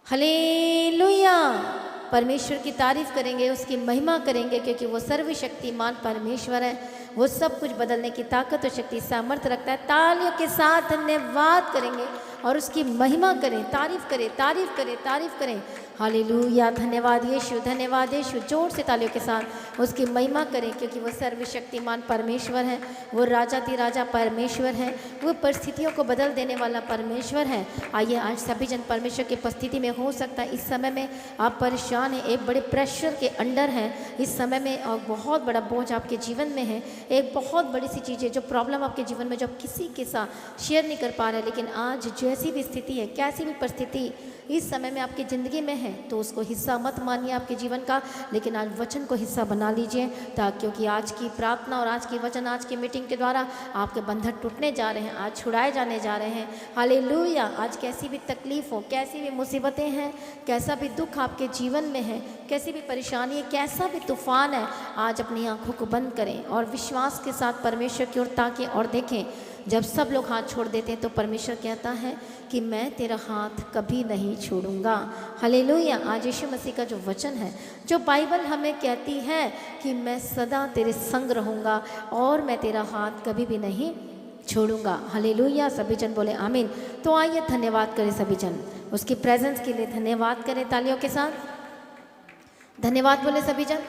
Hallelujah. परमेश्वर की तारीफ करेंगे, उसकी महिमा करेंगे, क्योंकि वो सर्वशक्तिमान परमेश्वर है। वो सब कुछ बदलने की ताकत और शक्ति सामर्थ्य रखता है। तालियों के साथ धन्यवाद करेंगे और उसकी महिमा करें, तारीफ करें, तारीफ करें, तारीफ करें। हालेलुया। धन्यवाद यीशु, धन्यवाद यीशु। जोर से तालियों के साथ उसकी महिमा करें, क्योंकि वो सर्वशक्तिमान परमेश्वर है। वो राजा परमेश्वर है। वो परिस्थितियों को बदल देने वाला परमेश्वर है। आइए आज सभी जन परमेश्वर की उपस्थिति में, हो सकता है इस समय में आप परेशान हैं, एक बड़े प्रेशर के अंडर हैं इस समय में, और बहुत बड़ा बोझ आपके जीवन में है। एक बहुत बड़ी सी चीज़ है, जो प्रॉब्लम आपके जीवन में, जो आप किसी के साथ शेयर नहीं कर पा रहे। लेकिन आज जैसी भी स्थिति है, कैसी भी परिस्थिति इस समय में आपकी ज़िंदगी में है, तो उसको हिस्सा मत मानिए आपके जीवन का, लेकिन आज वचन को हिस्सा बना लीजिए। ताकि क्योंकि आज की प्रार्थना और आज की वचन, आज की मीटिंग के द्वारा आपके बंधन टूटने जा रहे हैं, आज छुड़ाए जाने जा रहे हैं। हालेलुया। आज कैसी भी तकलीफ हो, कैसी भी मुसीबतें हैं, कैसा भी दुख आपके जीवन में है, कैसी भी परेशानी है, कैसा भी तूफान है, आज अपनी आंखों को बंद करें और विश्वास के साथ परमेश्वर की ओर ताकें और देखें। जब सब लोग हाथ छोड़ देते हैं तो परमेश्वर कहता है कि मैं तेरा हाथ कभी नहीं छोड़ूंगा। हालेलुया। आज यीशु मसीह का जो वचन है, जो बाइबल हमें कहती है कि मैं सदा तेरे संग रहूँगा और मैं तेरा हाथ कभी भी नहीं छोड़ूंगा। हालेलुया। सभी जन बोले आमीन। तो आइए धन्यवाद करें सभी जन, उसकी प्रेजेंस के लिए धन्यवाद करें तालियों के साथ। धन्यवाद बोले सभी जन,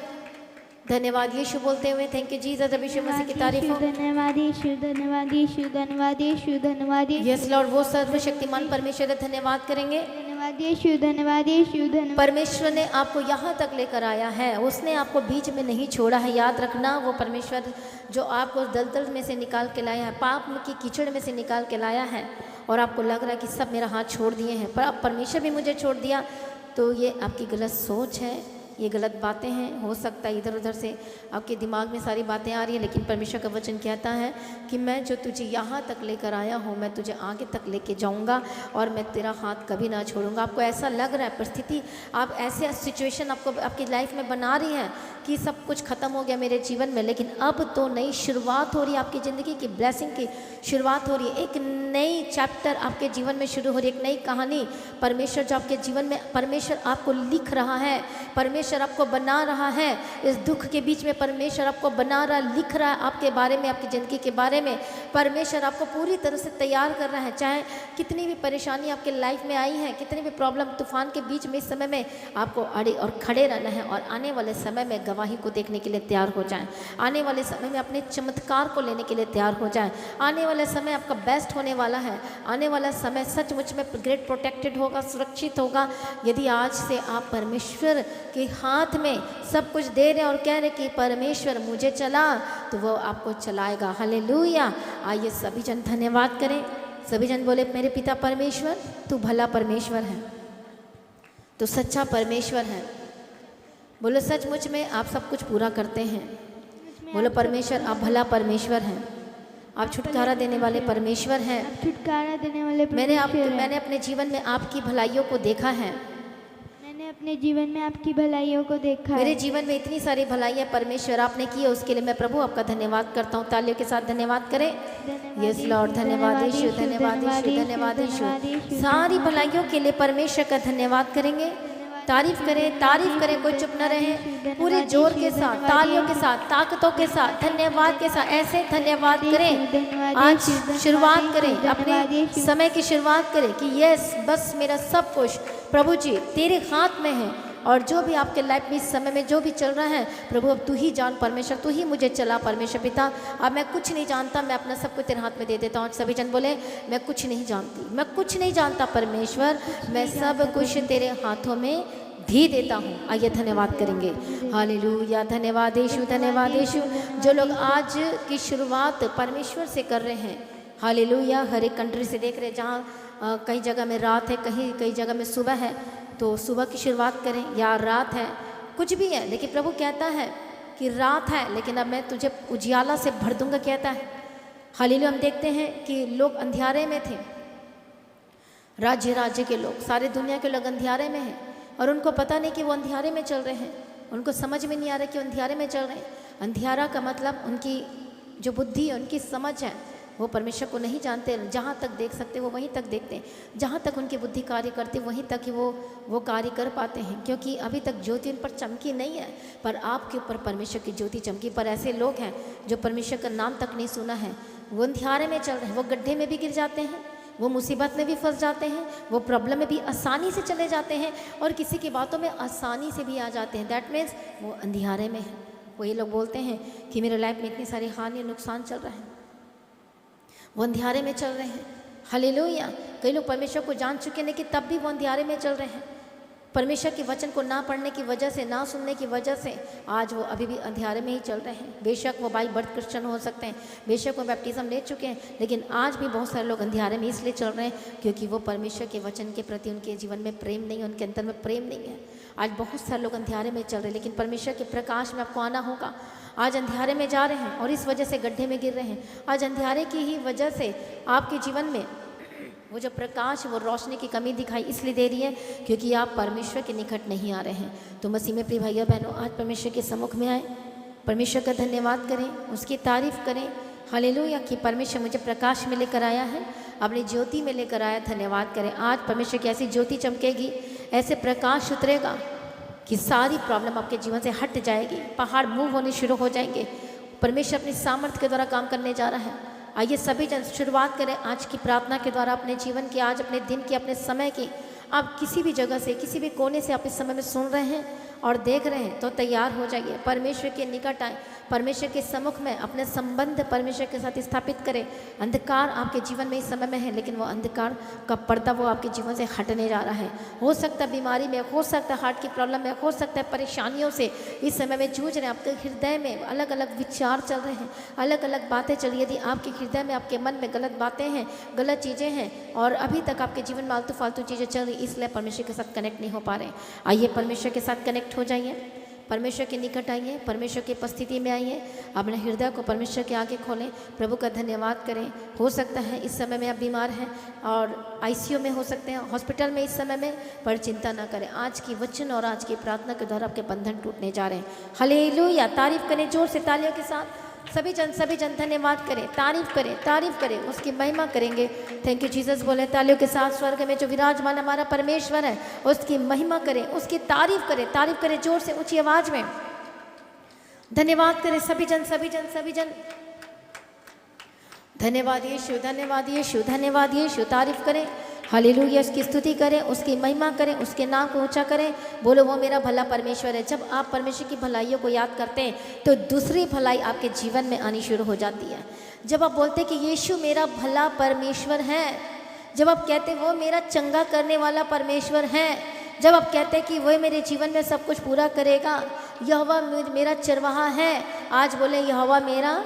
धन्यवाद यीशु बोलते हुए। Thank you Jesus. अब यीशु मसीह की तारीफ हो। धन्यवाद यीशु, धन्यवाद यीशु, धन्यवाद यीशु, धन्यवाद यीशु। यस लॉर्ड, वो सर्वशक्तिमान परमेश्वर है। धन्यवाद करेंगे। धन्यवाद यीशु, धन्यवाद यीशु, धन्यवाद। परमेश्वर ने आपको यहाँ तक लेकर आया है, उसने आपको बीच में नहीं छोड़ा है। याद रखना, वो परमेश्वर जो आपको दलदल में से निकाल के लाया है, पाप की कीचड़ में से निकाल के लाया है, और आपको लग रहा है कि सब मेरा हाथ छोड़ दिए हैं, पर अब परमेश्वर भी मुझे छोड़ दिया, तो ये आपकी गलत सोच है, ये गलत बातें हैं। हो सकता है इधर उधर से आपके दिमाग में सारी बातें आ रही हैं, लेकिन परमेश्वर का वचन कहता है कि मैं जो तुझे यहाँ तक लेकर आया हूँ, मैं तुझे आगे तक लेके जाऊँगा और मैं तेरा हाथ कभी ना छोड़ूंगा। आपको ऐसा लग रहा है परिस्थिति, आप ऐसे सिचुएशन आपको आपकी लाइफ में बना रही हैं कि सब कुछ ख़त्म हो गया मेरे जीवन में, लेकिन अब तो नई शुरुआत हो रही है, आपकी ज़िंदगी की ब्लेसिंग की शुरुआत हो रही है। एक नई चैप्टर आपके जीवन में शुरू हो रही है, एक नई कहानी परमेश्वर जो आपके जीवन में, परमेश्वर आपको लिख रहा है, परमेश्वर आपको बना रहा है। इस दुख के बीच में परमेश्वर आपको बना रहा, लिख रहा है आपके बारे में, आपकी ज़िंदगी के बारे में। परमेश्वर आपको पूरी तरह से तैयार कर रहा है। चाहे कितनी भी परेशानी आपके लाइफ में आई है, कितनी भी प्रॉब्लम तूफान के बीच में इस समय में आपको अड़े और खड़े रहना है, और आने वाले समय में गवाही को देखने के लिए तैयार हो जाएं। आने वाले समय में अपने चमत्कार को लेने के लिए तैयार हो जाएं। आने वाले समय आपका बेस्ट होने वाला है। आने वाला समय सचमुच में ग्रेट प्रोटेक्टेड होगा, सुरक्षित होगा, यदि आज से आप परमेश्वर के हाथ में सब कुछ दे रहे हैं और कह रहे कि परमेश्वर मुझे चला, तो वो आपको चलाएगा। हालेलुया। आइए सभी जन धन्यवाद करें। सभी जन बोले मेरे पिता परमेश्वर, तू भला परमेश्वर है, तू सच्चा परमेश्वर है। बोलो सचमुच में आप सब कुछ पूरा करते हैं। बोलो परमेश्वर आप भला परमेश्वर हैं, आप छुटकारा देने वाले परमेश्वर हैं। छुटकारा देने वाले मैंने अपने जीवन में आपकी भलाइयों को देखा है। मैंने अपने जीवन में आपकी भलाइयों को देखा है। मेरे जीवन में इतनी सारी भलाइयाँ परमेश्वर आपने की है, उसके लिए मैं प्रभु आपका धन्यवाद करता हूँ। तालियों के साथ धन्यवाद करें। यस लॉर्ड, धन्यवाद यीशु, धन्यवाद यीशु, धन्यवाद यीशु। सारी भलाइयों के लिए परमेश्वर का धन्यवाद करेंगे। तारीफ करें, तारीफ करें, कोई चुप न रहे। पूरे जोर के साथ, तालियों के साथ, ताकतों के साथ, धन्यवाद के साथ ऐसे धन्यवाद करें। आज शुरुआत करें, अपने समय की शुरुआत करें कि यस बस मेरा सब कुछ प्रभु जी तेरे हाथ में है, और जो भी आपके लाइफ में इस समय में जो भी चल रहा है, प्रभु अब तू ही जान परमेश्वर, तू ही मुझे चला परमेश्वर पिता। अब मैं कुछ नहीं जानता, मैं अपना सब कुछ तेरे हाथ में दे देता हूँ। सभी जन बोले मैं कुछ नहीं जानती, मैं कुछ नहीं जानता परमेश्वर, मैं सब कुछ तेरे हाथों में भी देता हूँ। आइए धन्यवाद करेंगे। हालेलुया। धन्यवाद यीशु, धन्यवाद यीशु। जो लोग आज की शुरुआत परमेश्वर से कर रहे हैं, हालेलुया, हर एक कंट्री से देख रहे हैं, जहाँ कई जगह में रात है, कई जगह में सुबह है, तो सुबह की शुरुआत करें, या रात है, कुछ भी है, लेकिन प्रभु कहता है कि रात है लेकिन अब मैं तुझे उजियाला से भर दूंगा, कहता है। हालेलुया। हम देखते हैं कि लोग अंधियारे में थे, राज्य के लोग, सारे दुनिया के लोग अंधियारे में हैं, और उनको पता नहीं कि वो अंधियारे में चल रहे हैं, उनको समझ में नहीं आ रहा कि वो अंधियारे में चल रहे हैं। अंधियारा का मतलब उनकी जो बुद्धि है, उनकी समझ है, वो परमेश्वर को नहीं जानते। जहाँ तक देख सकते वो वहीं तक देखते हैं, जहाँ तक उनकी बुद्धि कार्य करती वहीं तक ही वो कार्य कर पाते हैं, क्योंकि अभी तक ज्योति उन पर चमकी नहीं है। पर आपके ऊपर परमेश्वर की ज्योति चमकी। पर ऐसे लोग हैं जो परमेश्वर का नाम तक नहीं सुना है, वो अंधियारे में चल रहे हैं, वो गड्ढे में भी गिर जाते हैं, वो मुसीबत में भी फंस जाते हैं, वो प्रॉब्लम में भी आसानी से चले जाते हैं और किसी की बातों में आसानी से भी आ जाते हैं। दैट मीन्स वो अंधियारे में है। वो ये लोग बोलते हैं कि मेरे लाइफ में इतनी सारी हानि नुकसान चल रहा है, वो अंधियारे में चल रहे हैं। हालेलुया। कई लोग परमेश्वर को जान चुके हैं लेकिन तब भी वो अंधियारे में चल रहे हैं। परमेश्वर के वचन को ना पढ़ने की वजह से, ना सुनने की वजह से आज वो अभी भी अंधियारे में ही चल रहे हैं। बेशक वो बाई बर्थ क्रिश्चियन हो सकते हैं, बेशक वो बैप्टिज्म ले चुके हैं, लेकिन आज भी बहुत सारे लोग अंधियारे में इसलिए चल रहे हैं क्योंकि वो परमेश्वर के वचन के प्रति उनके जीवन में प्रेम नहीं है, उनके अंदर में प्रेम नहीं है। आज बहुत सारे लोग अंधियारे में चल रहे हैं, लेकिन परमेश्वर के प्रकाश में आपको आना होगा। आज अंधियारे में जा रहे हैं और इस वजह से गड्ढे में गिर रहे हैं। आज अंधियारे की ही वजह से आपके जीवन में वो जो प्रकाश, वो रोशनी की कमी दिखाई इसलिए दे रही है क्योंकि आप परमेश्वर के निकट नहीं आ रहे हैं। तो मसीह में प्रिय भाइयों बहनों, आज परमेश्वर के सम्मुख में आए, परमेश्वर का धन्यवाद करें, उसकी तारीफ करें। हालेलुया कि परमेश्वर मुझे प्रकाश में लेकर आया है, अपनी ज्योति में लेकर आया। धन्यवाद करें। आज परमेश्वर की ऐसी ज्योति चमकेगी, ऐसे प्रकाश उतरेगा कि सारी प्रॉब्लम आपके जीवन से हट जाएगी, पहाड़ मूव होने शुरू हो जाएंगे। परमेश्वर अपनी सामर्थ्य के द्वारा काम करने जा रहा है। आइए सभी जन शुरुआत करें आज की प्रार्थना के द्वारा, अपने जीवन की, आज अपने दिन की, अपने समय की। आप किसी भी जगह से, किसी भी कोने से आप इस समय में सुन रहे हैं और देख रहे हैं तो तैयार हो जाइए, परमेश्वर के निकट आए, परमेश्वर के सम्मुख में अपने संबंध परमेश्वर के साथ स्थापित करें। अंधकार आपके जीवन में इस समय में है, लेकिन वो अंधकार का पर्दा वो आपके जीवन से हटने जा रहा है। हो सकता है बीमारी में, हो सकता है हार्ट की प्रॉब्लम में, हो सकता है परेशानियों से इस समय में जूझ रहे हैं। आपके हृदय में अलग अलग विचार चल रहे हैं, अलग अलग बातें चल रही है। यदि आपके हृदय में, आपके मन में गलत बातें हैं, गलत चीज़ें हैं और अभी तक आपके जीवन में आलतू फालतू चीज़ें चल रही, इसलिए परमेश्वर के साथ कनेक्ट नहीं हो पा रहे, आइए परमेश्वर के साथ कनेक्ट हो जाइए, परमेश्वर के निकट आइए, परमेश्वर की उपस्थिति में आइए, अपने हृदय को परमेश्वर के आगे खोलें, प्रभु का धन्यवाद करें। हो सकता है इस समय में आप बीमार हैं और आईसीयू में हो सकते हैं, हॉस्पिटल में इस समय में, पर चिंता ना करें। आज की वचन और आज की प्रार्थना के द्वारा आपके बंधन टूटने जा रहे हैं। हालेलुया। तारीफ करें जोर से तालियों के साथ। सभी जन धन्यवाद करें, तारीफ करें, उसकी महिमा करेंगे। थैंक यू जीसस बोले तालियों के साथ। स्वर्ग में जो विराजमान हमारा परमेश्वर है उसकी महिमा करें, उसकी तारीफ करें जोर से, ऊंची आवाज में धन्यवाद करें सभी जन। धन्यवाद यीशु, तारीफ करें। हालेलुया। उसकी स्तुति करें, उसकी महिमा करें, उसके नाम को ऊंचा करें। बोलो वो मेरा भला परमेश्वर है। जब आप परमेश्वर की भलाइयों को याद करते हैं तो दूसरी भलाई आपके जीवन में आनी शुरू हो जाती है। जब आप बोलते हैं कि यीशु मेरा भला परमेश्वर है, जब आप कहते हैं वो मेरा चंगा करने वाला परमेश्वर है, जब आप कहते हैं कि वह मेरे जीवन में सब कुछ पूरा करेगा, यहोवा मेरा चरवाहा है। आज बोले यहोवा मेरा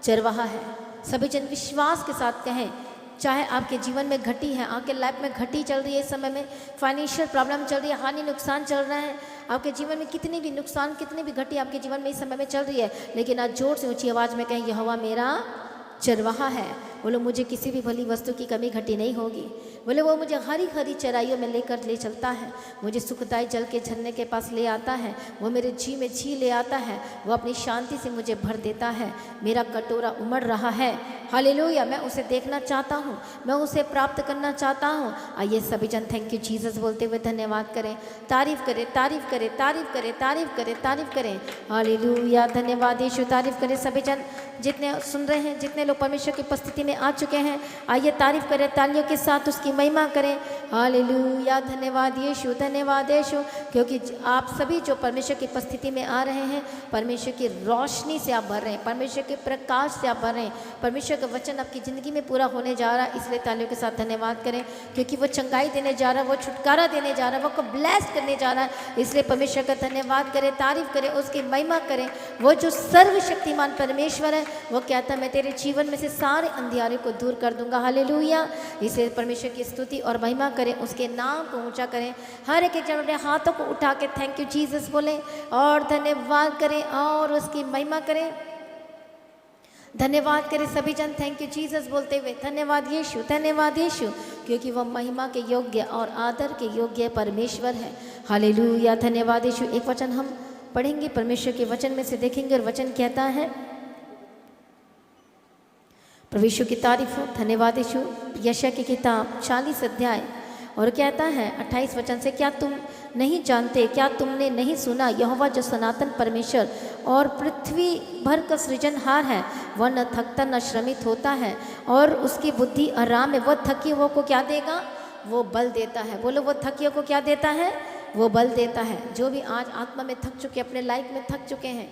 चरवाहा है। सभी जन विश्वास के साथ कहें। चाहे आपके जीवन में घटी है, आपके लाइफ में घटी चल रही है, इस समय में फाइनेंशियल प्रॉब्लम चल रही है, हानि नुकसान चल रहा है, आपके जीवन में कितनी भी नुकसान, कितनी भी घटी आपके जीवन में इस समय में चल रही है, लेकिन आज जोर से ऊंची आवाज़ में कहें यहोवा मेरा चरवाहा है। बोलो मुझे किसी भी भली वस्तु की कमी घटी नहीं होगी। बोले वो मुझे हरी हरी चराइयों में लेकर ले चलता है, मुझे सुखदायी जल के झरने के पास ले आता है, वो मेरे जी में जी ले आता है, वो अपनी शांति से मुझे भर देता है। मेरा कटोरा उमड़ रहा है। हालेलुया। मैं उसे देखना चाहता हूँ, मैं उसे प्राप्त करना चाहता हूँ। आइए सभी जन थैंक यू जीसस बोलते हुए धन्यवाद करें, तारीफ करें। हालेलुया। धन्यवाद यीशु। तारीफ करें सभी जन। जितने सुन रहे हैं, जितने लोग परमेश्वर की उपस्थिति में आ चुके हैं, आइए तारीफ करें तालियों के साथ, उसकी महिमा करें। हालेलुया। धन्यवाद यीशु, क्योंकि आप सभी जो परमेश्वर की उपस्थिति में आ रहे हैं, परमेश्वर की रोशनी से आप भर रहे हैं, परमेश्वर के प्रकाश से आप भर रहे हैं, परमेश्वर का वचन आपकी ज़िंदगी में पूरा होने जा रहा है। इसलिए तालियों के साथ धन्यवाद करें, क्योंकि वो चंगाई देने जा रहा है, वो छुटकारा देने जा रहा है, वो को ब्लेस करने जा रहा है। इसलिए परमेश्वर का धन्यवाद करें, तारीफ करें, उसकी महिमा करें। वो जो सर्वशक्तिमान परमेश्वर है वो कहता है मैं तेरे जीवन में से सारे अंधियारे को दूर कर दूंगा। हालेलुया। इसे परमेश्वर की स्तुति और महिमा करें, उसके नाम को ऊंचा करें। हर एक जन अपने हाथों को उठा के थैंक यू जीसस बोलें और धन्यवाद करें और उसकी महिमा करें। धन्यवाद करें सभी जन थैंक यू जीसस बोलते हुए। धन्यवाद यीशु, क्योंकि वह महिमा के योग्य और आदर के योग्य परमेश्वर है। हालेलुया। धन्यवाद यीशु। एक वचन हम पढ़ेंगे, परमेश्वर के वचन में से देखेंगे और वचन कहता है, प्रभु यीशु की तारीफ हो। धन्यवाद यीशु। यशायाह की किताब 40 अध्याय और कहता है 28 वचन से, क्या तुम नहीं जानते, क्या तुमने नहीं सुना, यहोवा जो सनातन परमेश्वर और पृथ्वी भर का सृजनहार है, वह न थकता न श्रमित होता है और उसकी बुद्धि आराम है। वह थके हुओं को क्या देगा? वो बल देता है। बोलो, वो थकियों को क्या देता है? वो बल देता है। जो भी आज आत्मा में थक चुके, अपने लाइफ में थक चुके हैं,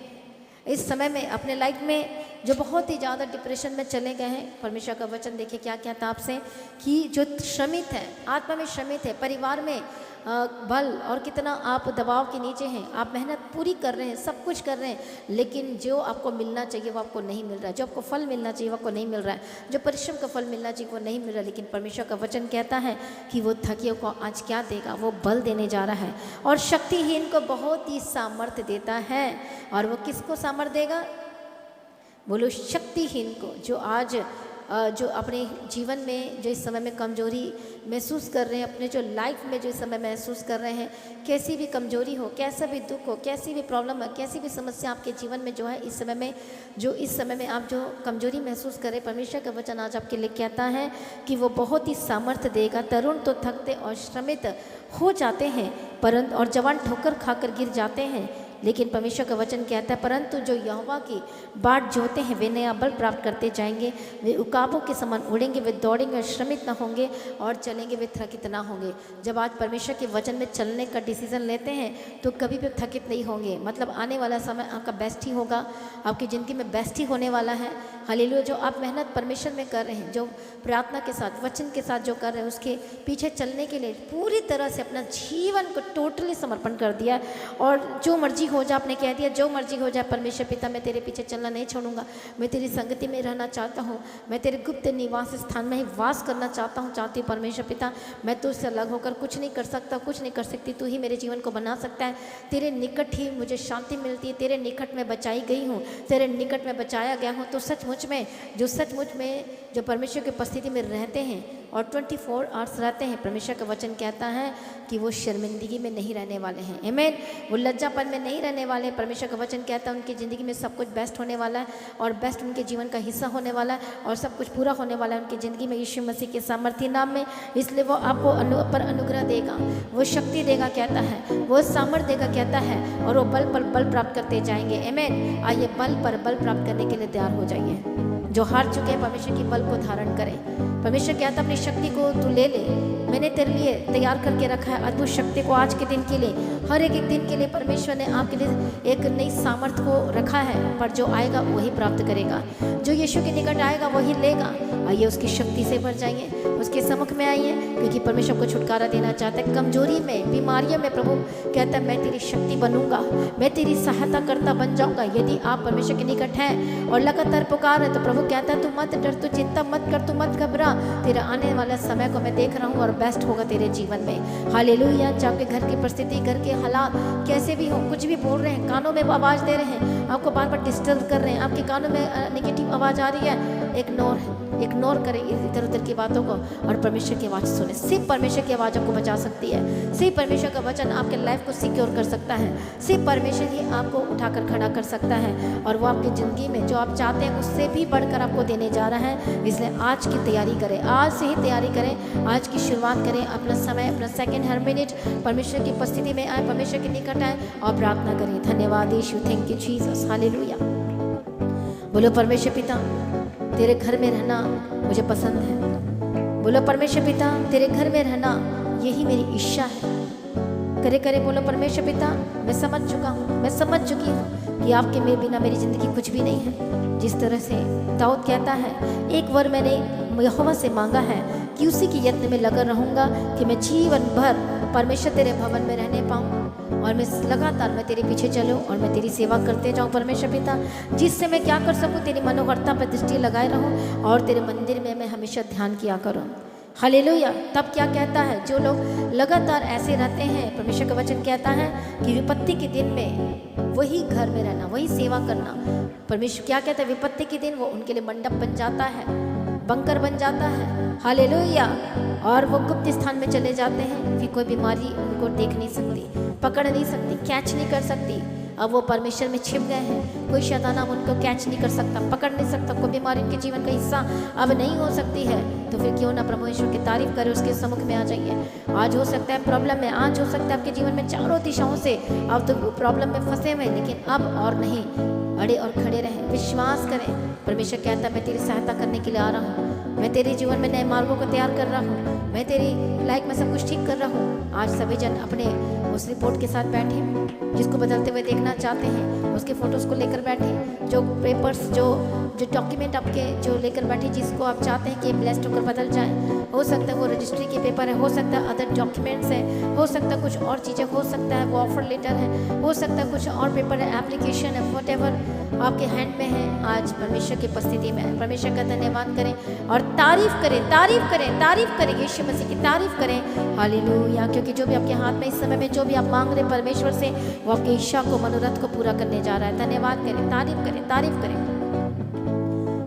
इस समय में अपने लाइफ में जो बहुत ही ज़्यादा डिप्रेशन में चले गए हैं, परमेश्वर का वचन देखिए क्या कहता है आपसे कि जो श्रमित है, आत्मा में श्रमित है, परिवार में बल और कितना आप दबाव के नीचे हैं, आप मेहनत पूरी कर रहे हैं, सब कुछ कर रहे हैं, लेकिन जो आपको मिलना चाहिए वो आपको नहीं मिल रहा है, जो आपको फल मिलना चाहिए वो आपको नहीं मिल रहा है, जो परिश्रम का फल मिलना चाहिए वो नहीं मिल रहा है। लेकिन परमेश्वर का वचन कहता है कि वो थकियों को आज क्या देगा? वो बल देने जा रहा है और शक्तिहीन को बहुत ही सामर्थ्य देता है। और वो किसको सामर्थ्य देगा? बोलो, शक्तिहीन को, जो आज जो अपने जीवन में जो इस समय में कमजोरी महसूस कर रहे हैं, अपने जो लाइफ में जो इस समय महसूस कर रहे हैं, कैसी भी कमजोरी हो, कैसा भी दुख हो, कैसी भी प्रॉब्लम है, कैसी भी समस्या आपके जीवन में जो है इस समय में, जो इस समय में आप जो कमजोरी महसूस करें, परमेश्वर का वचन आज आपके लिए कहता है कि वो बहुत ही सामर्थ्य देगा। तरुण तो थकते और श्रमित हो जाते हैं, परंतु और जवान ठोकर खाकर गिर जाते हैं, लेकिन परमेश्वर का वचन कहता है परंतु जो यहोवा की बाट जोते हैं वे नया बल प्राप्त करते जाएंगे, वे उकाबों के समान उड़ेंगे, वे दौड़ेंगे और श्रमित न होंगे और चलेंगे वे थकित ना होंगे। जब आज परमेश्वर के वचन में चलने का डिसीजन लेते हैं तो कभी भी थकित नहीं होंगे। मतलब आने वाला समय आपका बेस्ट ही होगा, आपकी ज़िंदगी में बेस्ट ही होने वाला है। हालेलुया। जो आप मेहनत परमेश्वर में कर रहे हैं, जो प्रार्थना के साथ, वचन के साथ जो कर रहे हैं, उसके पीछे चलने के लिए पूरी तरह से अपना जीवन को टोटली समर्पण कर दिया और जो मर्जी हो जाए, आपने कह दिया जो मर्जी हो जाए, परमेश्वर पिता मैं तेरे पीछे चलना नहीं छोड़ूंगा, मैं तेरी संगति में रहना चाहता हूँ, मैं तेरे गुप्त निवास स्थान में ही वास करना चाहता हूँ, चाहती हूँ परमेश्वर पिता, मैं तुझसे अलग होकर कुछ नहीं कर सकता, कुछ नहीं कर सकती, तू ही मेरे जीवन को बना सकता है। तेरे निकट ही मुझे शांति मिलती है, तेरे निकट में बचाई गई हूँ, तेरे निकट में बचाया गया हूँ। तो सचमुच में जो परमेश्वर की उपस्थिति में रहते हैं और 24 आवर्स रहते हैं, परमेश्वर का वचन कहता है कि वो शर्मिंदगी में नहीं रहने वाले हैं। आमीन। वो लज्जापन में नहीं रहने वाले हैं। परमेश्वर का वचन कहता है उनकी ज़िंदगी में सब कुछ बेस्ट होने वाला है और बेस्ट उनके जीवन का हिस्सा होने वाला है और सब कुछ पूरा होने वाला है उनकी ज़िंदगी में यीशु मसीह के सामर्थ्य नाम में। इसलिए वो आपको पर अनुग्रह देगा, वो शक्ति देगा कहता है, वो सामर्थ्य देगा कहता है और वो बल पर बल प्राप्त करते जाएंगे। आमीन। आइए बल पर बल प्राप्त करने के लिए तैयार हो जाइए। जो हार चुके हैं परमेश्वर की बल को धारण करें। परमेश्वर कहता है अपनी शक्ति को तू ले ले, मैंने तेरे लिए तैयार करके रखा है अद्भुत शक्ति को आज के दिन के लिए, हर एक दिन के लिए परमेश्वर ने आपके लिए एक नई सामर्थ्य को रखा है। पर जो आएगा वही प्राप्त करेगा, जो यीशु के निकट आएगा वही लेगा। आइए उसकी शक्ति से भर जाइए, उसके सम्मुख में आइए, क्योंकि परमेश्वर को छुटकारा देना चाहता है। कमजोरी में, बीमारियों में प्रभु कहता है मैं तेरी शक्ति बनूंगा, मैं तेरी सहायता करता बन जाऊंगा। यदि आप परमेश्वर के निकट हैं और लगातार पुकार है तो प्रभु कहता है तू मत डर, तू चिंता मत कर, तू मत घबरा, तेरा आने वाला समय को मैं देख रहा हूँ और बेस्ट होगा तेरे जीवन में। हालेलुया। चाहे आपके घर की परिस्थिति, घर के हालात कैसे भी हो, कुछ भी बोल रहे हैं, कानों में आवाज़ दे रहे हैं, आपको बार बार डिस्टर्ब कर रहे हैं, आपके कानों में नेगेटिव आवाज़ आ रही है, इग्नोर करें इधर उधर की बातों को और परमेश्वर की आवाज़ सुने। सिर्फ परमेश्वर की आवाज़ आपको बचा सकती है, सिर्फ परमेश्वर का वचन आपके लाइफ को सिक्योर कर सकता है, सिर्फ परमेश्वर ही आपको उठाकर खड़ा कर सकता है और वो आपकी ज़िंदगी में जो आप चाहते हैं उससे भी बढ़कर आपको देने जा रहा है। इसलिए आज की तैयारी करें, आज से ही तैयारी करें, आज की शुरुआत करें। अपना समय, अपना सेकंड, हर मिनट परमेश्वर की उपस्थिति में आए, परमेश्वर के निकट आए और प्रार्थना करें। धन्यवाद Yeshu, thank you Jesus, hallelujah. बोलो परमेश्वर पिता तेरे घर में रहना मुझे पसंद है। बोलो परमेश्वर पिता तेरे घर में रहना यही मेरी इच्छा है। करे करे बोलो परमेश्वर पिता मैं समझ चुका हूँ, मैं समझ चुकी हूँ कि आपके में बिना मेरी ज़िंदगी कुछ भी नहीं है। जिस तरह से दाऊद कहता है एक वर मैंने यहोवा से मांगा है कि उसी की यत्न में लगा रहूँगा कि मैं जीवन भर परमेश्वर तेरे भवन में रहने पाऊँ और मैं लगातार मैं तेरे पीछे चलूँ और मैं तेरी सेवा करते जाऊँ परमेश्वर पिता, जिससे मैं क्या कर सकूँ तेरी मनोहरता पर दृष्टि लगाए रहूँ और तेरे मंदिर में मैं हमेशा ध्यान किया करूँ। हालेलुया। तब क्या कहता है, जो लोग लगातार ऐसे रहते हैं, परमेश्वर का वचन कहता है कि विपत्ति के दिन में वही घर में रहना, वही सेवा करना। परमेश्वर क्या कहता है, विपत्ति के दिन वो उनके लिए मंडप बन जाता है, बंकर बन जाता है। हालेलुया। और वो गुप्त स्थान में चले जाते हैं, फिर कोई बीमारी उनको देख नहीं सकती, पकड़ नहीं सकती, कैच नहीं कर सकती। अब वो परमेश्वर में छिप गए हैं। कोई शैतान अब उनको कैच नहीं कर सकता, पकड़ नहीं सकता। कोई बीमारी उनके जीवन का हिस्सा अब नहीं हो सकती है। तो फिर क्यों ना प्रभु यीशु की तारीफ करें, उसके सम्मुख में आ जाइए। आज हो सकता है प्रॉब्लम में, आज हो सकता है आपके जीवन में चारों दिशाओं से आप तो प्रॉब्लम में फंसे हुए, लेकिन अब और नहीं, अड़े और खड़े रहें, विश्वास करें। परमेश्वर कहता है मैं तेरी सहायता करने के लिए आ रहा हूँ, मैं तेरे जीवन में नए मार्गों को तैयार कर रहा हूँ, मैं तेरी लाइफ में सब कुछ ठीक कर रहा हूँ। आज सभी जन अपने उस रिपोर्ट के साथ बैठे, जिसको बदलते हुए देखना चाहते हैं उसके फोटोज़ को लेकर बैठे, जो पेपर्स जो डॉक्यूमेंट आपके जो लेकर बैठे, जिसको आप चाहते हैं कि ब्लेस्ड होकर बदल जाए। हो सकता है वो रजिस्ट्री के पेपर है, हो सकता है अदर डॉक्यूमेंट्स है, हो सकता है कुछ और चीज़ें, हो सकता है वो ऑफर लेटर है, हो सकता है कुछ और पेपर है, एप्लीकेशन है, व्हाटएवर आपके हैंड में है। आज परमेश्वर की उपस्थिति में परमेश्वर का धन्यवाद करें और तारीफ करें, तारीफ करें, तारीफ करें, यीशु मसीह की तारीफ करें। हालेलुया। क्योंकि जो भी आपके हाथ में इस समय में जो भी आप मांग रहे परमेश्वर से, वो आपकी इच्छा को, मनोरथ को पूरा करने जा रहा है। धन्यवाद करें, तारीफ करें, तारीफ करें।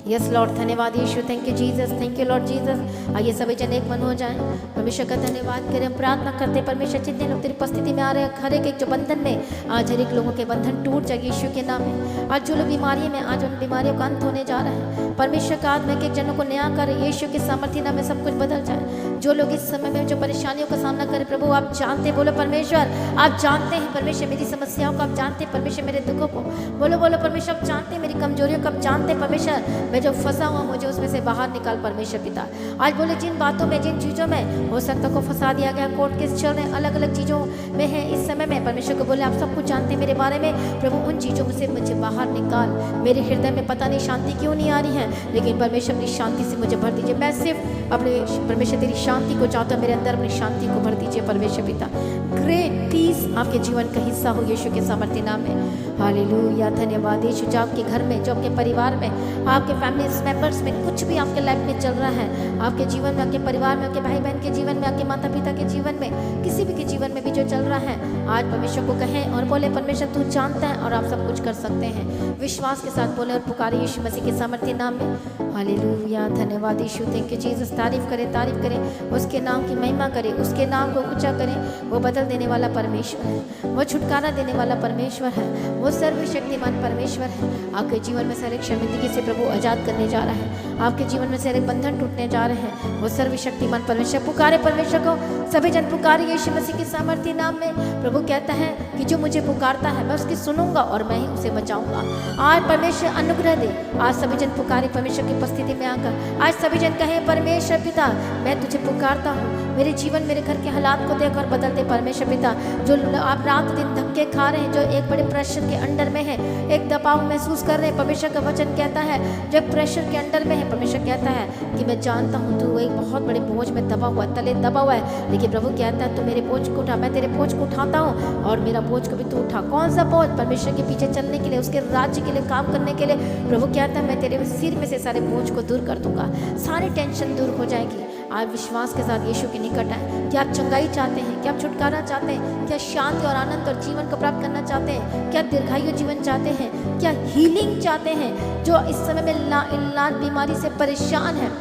यस लॉर्ड, धन्यवाद Yeshu, thank you Jesus, thank you lord Jesus. आइए सभी जन एक मन हो जाएं, परमेश्वर का धन्यवाद करें, प्रार्थना करते हैं। परमेश्वर जितने लोग तेरी उपस्थिति में आ रहे हैं, हर एक जो बंधन में, आज हर एक लोगों के बंधन टूट जाए यीशु के नाम में। आज जो लोग बीमारी में, आज उन बीमारियों का अंत होने जा रहा है। परमेश्वर का आत्मा एक जनों को न्याय करे, यीशु के सामर्थ्य नाम में सब कुछ बदल जाए। जो लोग इस समय में जो परेशानियों का सामना करें, प्रभु आप जानते, बोलो परमेश्वर आप जानते हैं परमेश्वर मेरी समस्याओं को, आप जानते हैं परमेश्वर मेरे दुखों को, बोलो बोलो परमेश्वर आप जानते हैं मेरी कमजोरियों को, आप जानते हैं परमेश्वर मैं जो फंसा हुआ मुझे उसमें से बाहर निकाल परमेश्वर पिता। आज बोले जिन बातों में, जिन चीज़ों में हो सकता को फंसा दिया गया, कोर्ट केस चल रहे हैं, अलग अलग चीज़ों में है इस समय में, परमेश्वर को बोले आप सब कुछ जानते हैं मेरे बारे में, प्रभु उन चीज़ों से मुझे बाहर निकाल। मेरे हृदय में पता नहीं शांति क्यों नहीं आ रही है, लेकिन परमेश्वर अपनी शांति से मुझे भर दीजिए। मैं सिर्फ अपने परमेश्वर तेरी शांति को चाहता हूँ, मेरे अंदर अपनी शांति को भर दीजिए परमेश्वर पिता। ग्रेट पीस आपके जीवन का हिस्सा हो यीशु के सामर्थ्य नाम में। हालेलुया, धन्यवाद यीशु। जो आपके घर में, जो आपके परिवार में, आपके फैमिली मेंबर्स में कुछ भी आपके लाइफ में चल रहा है, आपके जीवन में, आपके परिवार में, आपके भाई बहन के जीवन में, आपके माता पिता के जीवन में, किसी भी के जीवन में भी जो चल रहा है, आज परमेश्वर को कहें और बोले परमेश्वर तू जानता है और आप सब कुछ कर सकते हैं। विश्वास के साथ बोले और पुकारे यीशु मसीह के सामर्थ्य नाम में। हालेलुया, धन्यवाद यीशु, थैंक यू जीसस। तारीफ करें, तारीफ करें, उसके नाम की महिमा करें, उसके नाम को ऊंचा करें। वो बदल देने वाला परमेश्वर है, वो छुटकारा देने वाला परमेश्वर है, वो सर्वशक्तिमान परमेश्वर है। आपके जीवन में सारे शर्मिंदगी से प्रभु आजाद करने जा रहा है, आपके जीवन में सारे बंधन टूटने जा रहे हैं। वो सर्वशक्तिमान परमेश्वर, पुकारे परमेश्वर को, सभी जन पुकारे यीशु मसीह के सामर्थ्य नाम में। प्रभु कहता है कि जो मुझे पुकारता है मैं उसकी सुनूंगा और मैं ही उसे बचाऊंगा। आज परमेश्वर अनुग्रह दे, आज सभी जन पुकारे परमेश्वर की उपस्थिति में आकर, आज सभी जन कहें परमेश्वर पिता मैं तुझे पुकारता हूँ, मेरे जीवन मेरे घर के हालात को देखकर बदल दे परमेश्वर पिता। जो आप रात दिन धक्के खा रहे हैं, जो एक बड़े प्रेशर के अंडर में है, एक दबाव महसूस कर रहे हैं, परमेश्वर का वचन कहता है जो प्रेशर के अंडर में है, परमेश्वर कहता है कि मैं जानता हूँ तू एक बहुत बड़े बोझ में दबा हुआ, तले दबा हुआ है, लेकिन प्रभु कहता है तू मेरे बोझ को उठा, मैं तेरे बोझ को उठाता हूँ और मेरा बोझ को भी तू उठा। कौन सा बोझ? परमेश्वर के पीछे चलने के लिए, उसके राज्य के लिए काम करने के लिए। प्रभु कहता है मैं तेरे सिर में से सारे बोझ को दूर कर दूंगा, सारी टेंशन दूर हो जाएगी। आप विश्वास के साथ यीशु के निकट आए। क्या आप चंगाई चाहते हैं? क्या आप छुटकारा चाहते हैं? क्या शांति और आनंद और जीवन को प्राप्त करना चाहते हैं? क्या दीर्घायु जीवन चाहते हैं? क्या हीलिंग चाहते हैं? जो इस समय में इलाज बीमारी से परेशान है,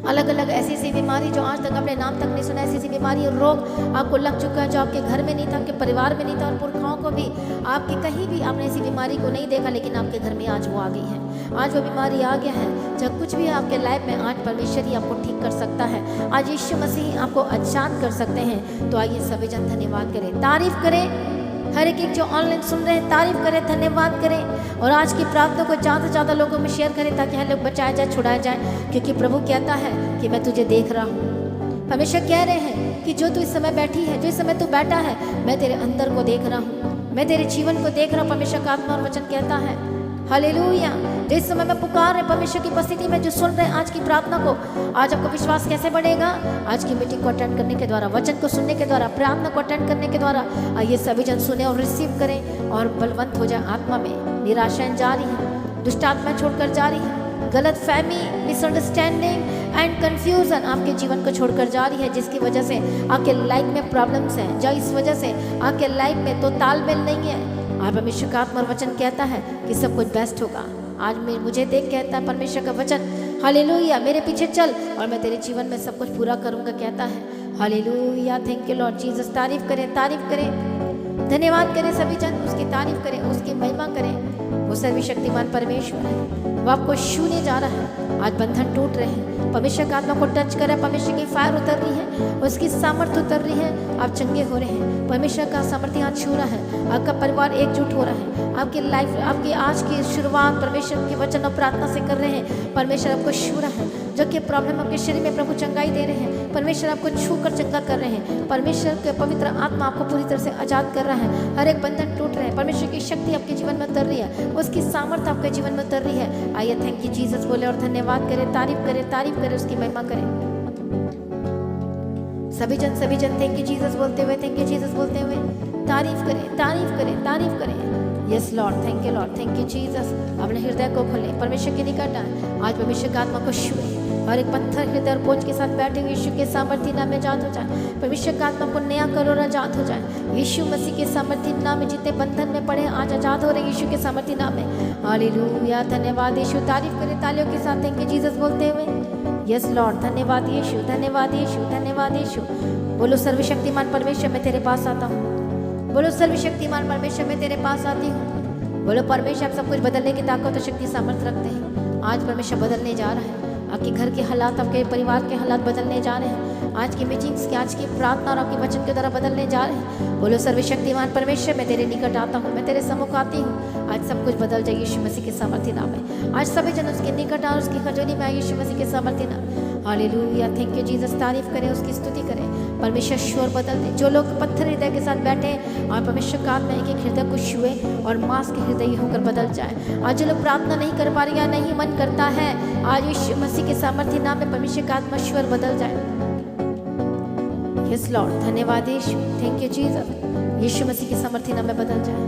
अलग अलग ऐसी बीमारी जो आज तक आपने नाम तक नहीं सुना, ऐसी बीमारी और रोग आपको लग चुका है जो आपके घर में नहीं था, आपके परिवार में नहीं था और पुरखाओं को भी आपके कहीं भी आपने ऐसी बीमारी को नहीं देखा, लेकिन आपके घर में आज वो आ गई है, आज वो बीमारी आ गया है। जब कुछ भी आपके लाइफ में, आज परमेश्वर ही आपको ठीक कर सकता है, आज यीशु मसीह आपको आजाद कर सकते हैं। तो आइए सभी जन धन्यवाद करें, तारीफ करें। हर एक जो ऑनलाइन सुन रहे हैं तारीफ करें, धन्यवाद करें और आज की प्रार्थना को ज़्यादा से ज़्यादा लोगों में शेयर करें ताकि हर लोग बचाया जाए, छुड़ाया जाए। क्योंकि प्रभु कहता है कि मैं तुझे देख रहा हूँ। परमेश्वर कह रहे हैं कि जो तू इस समय बैठी है, जो इस समय तू बैठा है, मैं तेरे अंदर को देख रहा हूँ, मैं तेरे जीवन को देख रहा हूँ। परमेश्वर का आत्मा और वचन कहता है हालेलुया। जिस समय में पुकार है परमेश्वर की उपस्थिति में, जो सुन रहे हैं आज की प्रार्थना को, आज आपको विश्वास कैसे बढ़ेगा? आज की मीटिंग को अटेंड करने के द्वारा, वचन को सुनने के द्वारा, प्रार्थना को अटेंड करने के द्वारा। आइए सभी जन सुने और रिसीव करें और बलवंत हो जाए आत्मा में। निराशाएं जा रही हैं, दुष्ट आत्मा छोड़कर जा रही है, गलत फहमी, मिसअंडरस्टैंडिंग एंड कंफ्यूजन आपके जीवन को छोड़कर जा रही है, जिसकी वजह से आपके लाइफ में प्रॉब्लम्स हैं, जो इस वजह से आपके लाइफ में तो तालमेल नहीं है। और परमेश्वर का आत्मा और वचन कहता है कि सब कुछ बेस्ट होगा। आज मैं मुझे देख कहता है परमेश्वर का वचन, हालेलुया, मेरे पीछे चल और मैं तेरे जीवन में सब कुछ पूरा करूंगा, कहता है। Hallelujah, thank you lord Jesus. तारीफ करें, तारीफ करें। धन्यवाद करें सभी जन, उसकी तारीफ करें, उसकी महिमा करें। वो सर्वशक्तिमान परमेश्वर है, वो आपको छूने जा रहा है। आज बंधन टूट रहे हैं, परमेश्वर का आत्मा को टच कर रहा है, परमेश्वर की फायर उतर रही है, उसकी सामर्थ्य उतर रही है, आप चंगे हो रहे हैं। परमेश्वर का सामर्थ्य आज छू रहा है, आपका परिवार एकजुट हो रहा है, आपकी लाइफ, आपकी आज की शुरुआत परमेश्वर के वचन और प्रार्थना से कर रहे हैं। परमेश्वर आपको छू रहा है, जो कि प्रॉब्लम आपके शरीर में प्रभु चंगाई दे रहे हैं, परमेश्वर आपको छू कर चंगा कर रहे हैं। परमेश्वर के पवित्र आत्मा आपको पूरी तरह से आजाद कर रहा है, हर एक बंधन टूट रहे हैं, परमेश्वर की शक्ति आपके जीवन में उतर रही है, उसकी सामर्थ्य आपके जीवन में उतर रही है। आइए थैंक यू जीसस बोले और धन्यवाद करें, तारीफ करें, उसकी महिमा करें। सभी जन थैंक यू जीसस बोलते हुए, थैंक यू जीसस बोलते हुए तारीफ करें। Yes lord, thank you Jesus. अपने हृदय को खोले, परमेश्वर के निकट आए, आज परमेश्वर का आत्मा को छुए और एक पत्थर हृदय और बोझ के साथ बैठे हुए यीशु के सामर्थ्य नाम में आजाद हो जाए। परमेश्वर का आत्मा को नया करो और आजाद हो जाए यीशु मसीह के सामर्थ्य नाम में। जितने बंधन में पड़े आज आजाद हो रहे यीशु के सामर्थ्य नाम में। हालेलुया, धन्यवाद यीशु। तारीफ करें तालियों के साथ थैंक यू जीसस बोलते हुए। यस लॉर्ड, धन्यवाद यीशु, धन्यवाद यीशु। बोलो सर्वशक्तिमान परमेश्वर मैं तेरे पास आता हूँ, बोलो सर्वशक्तिमान परमेश्वर मैं तेरे पास आती हूँ। बोलो परमेश्वर आप सब कुछ बदलने की ताकत और शक्ति सामर्थ्य रखते हैं। आज परमेश्वर बदलने जा रहा है, आपके घर के हालात, आपके परिवार के हालात बदलने जा रहे हैं। आज की मीटिंग्स की, आज की प्रार्थना और आपके वचन के द्वारा बदलने जा रहे हैं। बोलो सर्वशक्तिमान परमेश्वर मैं तेरे निकट आता हूँ, मैं तेरे सम्मुख आती हूँ। आज सब कुछ बदल जाए यीशु मसीह के सामर्थ्य नाम में। आज सभी जन उसके निकट आए, उसकी खजोली में आए यीशु मसीह के सामर्थ्य नाम। Hallelujah, thank you Jesus. तारीफ करें, उसकी स्तुति करें। परमेश्वर शोर बदल दे। जो लोग पत्थर हृदय के साथ बैठे हैं और परमेश्वर का आत्मा एक हृदय को छुए और मांस के हृदय होकर बदल जाए। आज जो लोग प्रार्थना नहीं कर पा रहे या नहीं मन करता है, आज यीशु मसीह के सामर्थ्य नाम में परमेश्वर का आत्मा स्वर बदल जाए। यस लॉर्ड, धन्यवाद यीशु, थैंक यू जीसस। यीशु मसीह के सामर्थ्य नाम में बदल जाए,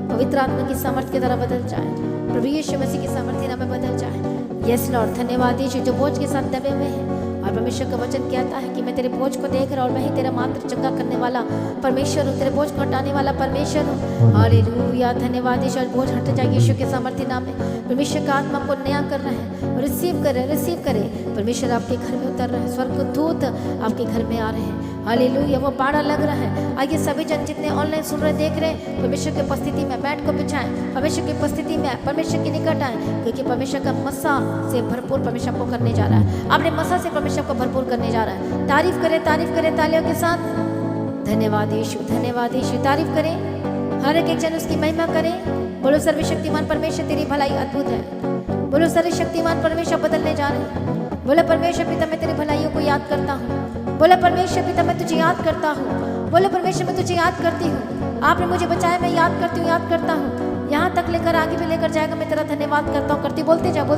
पवित्र आत्मा की सामर्थ्य के द्वारा बदल जाए, प्रभु यीशु मसीह के सामर्थ्य नाम में बदल जाए। यस लॉर्ड, धन्यवाद यीशु। जो बोझ के साथ दबे हुए हैं और परमेश्वर का वचन कहता है कि मैं तेरे बोझ को देख रहा और मैं ही तेरा मात्र चंगा करने वाला परमेश्वर हूँ, तेरे बोझ को हटाने वाला परमेश्वर हूँ। हालेलुया, धन्यवाद यीशु। बोझ हट जाए यीशु के सामर्थ्य नाम में। परमेश्वर का आत्मा को नया कर रहा है, रिसीव करे। परमेश्वर आपके घर में उतर रहा है, स्वर्गदूत आपके घर में आ रहे हैं। हालेलुया, वो बाड़ा लग रहा है। आइए सभी जन जितने ऑनलाइन सुन रहे देख रहे हैं, परमेश्वर की उपस्थिति में बैठ को बिछाएं, परमेश्वर की उपस्थिति में परमेश्वर के निकट आए, क्योंकि परमेश्वर का मसा से भरपूर परमेश्वर आपको करने जा रहा है। अपने मसा से परमेश्वर को भरपूर करने जा रहा है। तारीफ करें तालियों के साथ। धन्यवाद यीशु, तारीफ करें, हर एक जन उसकी महिमा करें। बोलो सर्वशक्तिमान परमेश्वर तेरी भलाई अद्भुत है। बोलो सर्वशक्तिमान परमेश्वर बदलने जा रहे हैं। बोलो परमेश्वर पिता मैं तेरी भलाइयों को याद करता हूँ। बोलो परमेश्वर पिता मैं तुझे याद करता हूँ। बोलो परमेश्वर मैं तुझे याद करती हूँ। आपने मुझे बचाया, मैं याद करता हूँ। यहाँ तक लेकर आगे भी लेकर जाएगा, मैं तेरा धन्यवाद करता हूँ। करती बोलते जाओ।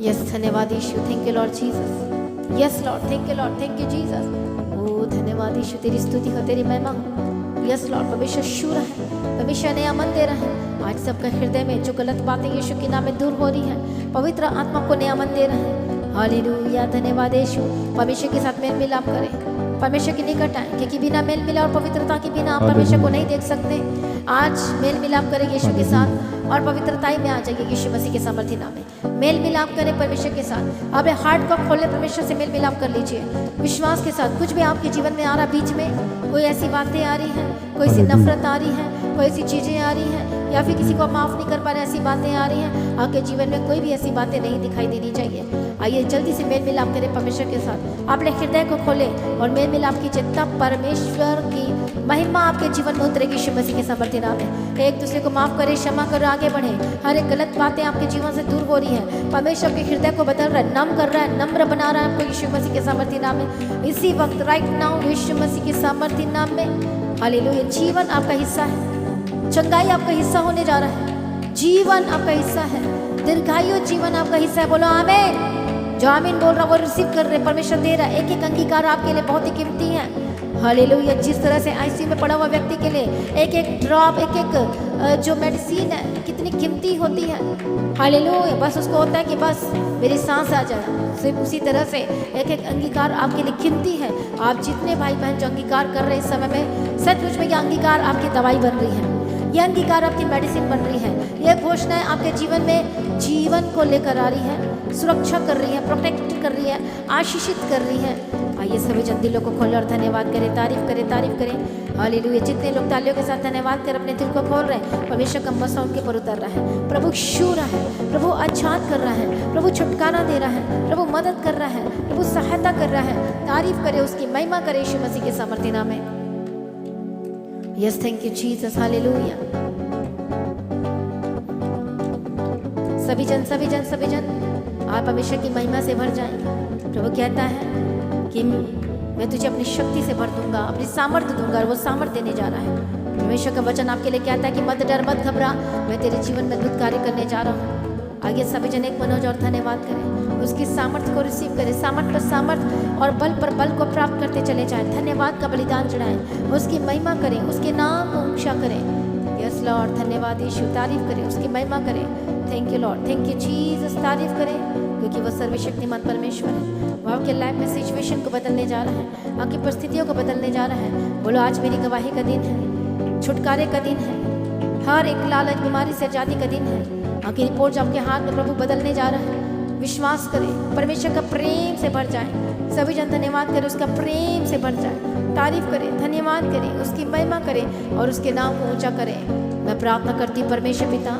यस, धन्यवाद Yeshu, thank you lord Jesus. Yes lord, thank you Jesus. ओ धन्यवाद यीशु, तेरी स्तुति हो, तेरी महिमा हो। यस लॉर्ड, परमेश्वर शूर है, परमेश्वर नया मन दे रहा है। आज सबका हृदय में जो गलत बातें यीशु के नाम में दूर हो रही है, पवित्र आत्मा को नया मन दे रहा है। हालेलुया, धन्यवाद यीशु। परमेश्वर के साथ मेल मिलाप करें, परमेश्वर के निकट आए, क्योंकि बिना मेल मिलाप और पवित्रता के बिना आप परमेश्वर को नहीं देख सकते। आज मेल मिलाप करें यीशु के साथ और पवित्रता में आ जाइए यीशु मसीह के सामर्थ्य नाम में। मेल मिलाप करें परमेश्वर के साथ। अपने हार्ट को खोले, परमेश्वर से मेल मिलाप कर लीजिए विश्वास के साथ। कुछ भी आपके जीवन में आ रहा, बीच में कोई ऐसी बातें आ रही हैं, कोई सी नफरत आ रही है, कोई ऐसी चीज़ें आ रही हैं, या फिर किसी को माफ़ नहीं कर पा रहे, ऐसी बातें आ रही हैं, आपके जीवन में कोई भी ऐसी बातें नहीं दिखाई देनी चाहिए। आइए जल्दी से मेल मिलाप करें परमेश्वर के साथ। अपने हृदय को खोले और मेल मिलाप कीजिए, तब परमेश्वर की महिमा आपके जीवन में उतरेगी यीशु मसीह के सामर्थ्य नाम में। एक दूसरे को माफ करें, क्षमा करो, आगे बढ़े। हर एक गलत बातें आपके जीवन से दूर हो रही है। परमेश्वर के हृदय को बदल रहा है, नम कर रहा है, नम्र बना रहा है आपको यीशु मसीह के सामर्थ्य नाम में। इसी वक्त राइट नाउ यीशु मसीह के सामर्थ्य नाम में। हालेलुया, जीवन आपका हिस्सा है, चंगाई आपका हिस्सा होने जा रहा है, जीवन आपका हिस्सा है, दीर्घायु जीवन आपका हिस्सा है। बोलो आमीन। जो आमीन बोल रहा वो रिसीव कर रहे, परमेश्वर दे रहा है। एक एक अंगीकार आपके लिए बहुत ही कीमती है। हालेलुया, जिस तरह से आईसीयू में पड़ा हुआ व्यक्ति के लिए एक एक ड्रॉप, एक एक जो मेडिसिन है कितनी कीमती होती है। हालेलुया, बस उसको होता है कि बस मेरी सांस आ जाए। सिर्फ उसी तरह से एक एक अंगीकार आपके लिए कीमती है। आप जितने भाई बहन जो अंगीकार कर रहे हैं इस समय में, सचमुच में ये अंगीकार आपकी दवाई बन रही है। यह अंगीकार आपकी मेडिसिन बन रही है। यह घोषणाएं आपके जीवन में जीवन को लेकर आ रही है, सुरक्षा कर रही है, प्रोटेक्ट कर रही है, आशीषित कर रही है। आइए सभी जन दिलों को खोलें और धन्यवाद करें, तारीफ करें, तारीफ करें। हालेलुया। जितने लोग तालियों के साथ धन्यवाद कर अपने दिल को खोल रहे हैं, परमेश्वर का मसा उनके पर उतर रहा है। प्रभु छू रहा है, प्रभु आजाद कर रहा है, प्रभु छुटकारा दे रहा है, प्रभु मदद कर रहा है, प्रभु सहायता कर रहा है। तारीफ करें, उसकी महिमा करें यीशु मसीह के सामर्थ्य नाम में। Yes, thank you Jesus, hallelujah. सभी जन आप परमेश्वर की महिमा से भर जाएं। प्रभु कहता है कि मैं तुझे अपनी शक्ति से भर दूंगा, अपनी सामर्थ्य दूंगा, और वो सामर्थ्य देने जा रहा है। परमेश्वर का वचन आपके लिए कहता है कि मत डर, मत घबरा, मैं तेरे जीवन में अद्भुत कार्य करने जा रहा हूँ। आगे सभी जन एक मनोज और धन्यवाद करें, उसकी सामर्थ्य को रिसीव करें, सामर्थ्य पर सामर्थ्य और बल पर बल को प्राप्त करते चले जाएं। धन्यवाद का बलिदान चढ़ाएं, उसकी महिमा करें, उसके नाम को ऊंचा करें। यस लॉर्ड, धन्यवाद यीशु, तारीफ करें, उसकी महिमा करें। Thank you Lord, thank you Jesus, तारीफ करें क्योंकि वो सर्वशक्तिमान परमेश्वर है। वो आपके लाइफ में सिचुएशन को बदलने जा रहा है, आपकी परिस्थितियों को बदलने जा रहा है। बोलो, आज मेरी गवाही का दिन है, छुटकारे का दिन है, हर एक लालच बीमारी से आजादी का दिन है। आपकी रिपोर्ट आपके हाथ में प्रभु बदलने जा रहा है। विश्वास करें, परमेश्वर का प्रेम से भर जाए। सभी जन धन्यवाद करें, उसका प्रेम से भर जाए। तारीफ करें, धन्यवाद करें, उसकी महिमा करें और उसके नाम को ऊंचा करें। मैं प्रार्थना करती हूँ परमेश्वर पिता,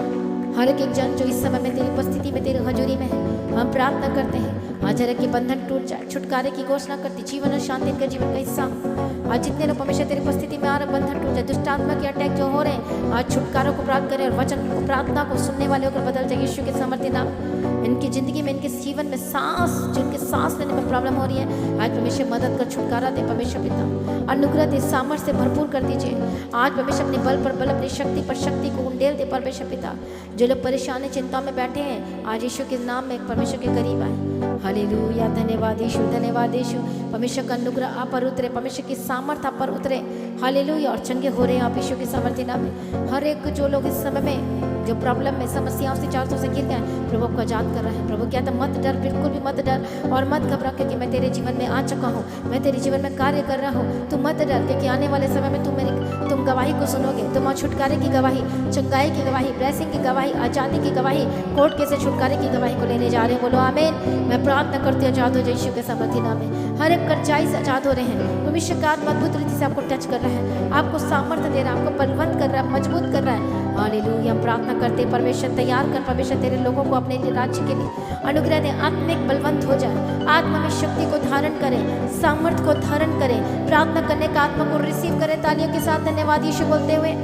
हर एक जन जो इस समय में तेरी उपस्थिति में, तेरी हजूरी में है, हम प्रार्थना करते हैं आज हर एक के बंधन टूट जाए। छुटकारे की घोषणा करती, जीवन और शांति इनका जीवन का हिस्सा हो। आज जितने लोग परमेश्वर तेरी उपस्थिति में आ रहे, बंधन टूट जाए। दुष्ट आत्मा के अटैक जो हो रहे हैं, आज छुटकारों को प्राप्त करें और वचन को, प्रार्थना को सुनने वाले होकर बदल जाए यीशु के सामर्थ्य नाम। इनकी जिंदगी में, इनके जीवन में सांस, जिनके सांस लेने में प्रॉब्लम हो रही है, आज परमेश्वर मदद कर, छुटकारा दे परमेश्वर पिता, अनुग्रह दे, सामर्थ्य से भरपूर कर दीजिए। आज परमेश्वर अपने बल पर बल, अपनी शक्ति पर शक्ति को उंडेल दे परमेश्वर पिता। जो लोग परेशानी चिंता में बैठे हैं, आज यीशु के नाम में परमेश्वर के करीब आए। हालेलुया, धन्यवाद यीशु, धन्यवाद यीशु। परमेश्वर का अनुग्रह आप पर उतरे, परमेश्वर की सामर्थ्य आप पर उतरे। हालेलुया, और चंगे हो रहे हैं आप यीशु के सामर्थ्य नाम में। हर एक जो लोग इस समय में जो प्रॉब्लम में, समस्याओं से, चारों से गिर गए, प्रभु आपको आजाद कर रहा है। प्रभु कहता है मत डर, बिल्कुल भी मत डर और मत घबरा, क्योंकि मैं तेरे जीवन में आ चुका हूँ, मैं तेरे जीवन में कार्य कर रहा हूँ। तुम मत डर, क्योंकि आने वाले समय में तुम गवाही को सुनोगे। तुम छुटकारे की गवाही, चंगाई की गवाही, ब्लेसिंग की गवाही, आजादी की गवाही, कोर्ट के से छुटकारे की गवाही को लेने जा रहे हैं। बोलो आमीन। मैं प्रार्थना करती हूँ, आजाद हो जाए यीशु के सामर्थ्य नाम में। हर एक कर्जाई से आजाद हो रहे हैं। परमेश्वर का आत्मा अद्भुत रीति से आपको टच कर रहा है, आपको सामर्थ्य दे रहा है, आपको बलवंत कर रहा है, मजबूत कर रहा है। हालेलुया, हम प्रार्थना करते हैं परमेश्वर तैयार कर, परमेश्वर तेरे लोगों को अपने राज्य के लिए अनुग्रह दे, आत्मिक बलवंत हो जाए, आत्मा में शक्ति को धारण करें, सामर्थ्य को धारण करें, प्रार्थना करने का आत्मा को रिसीव करें। तालियों के साथ धन्यवाद यीशु बोलते हुए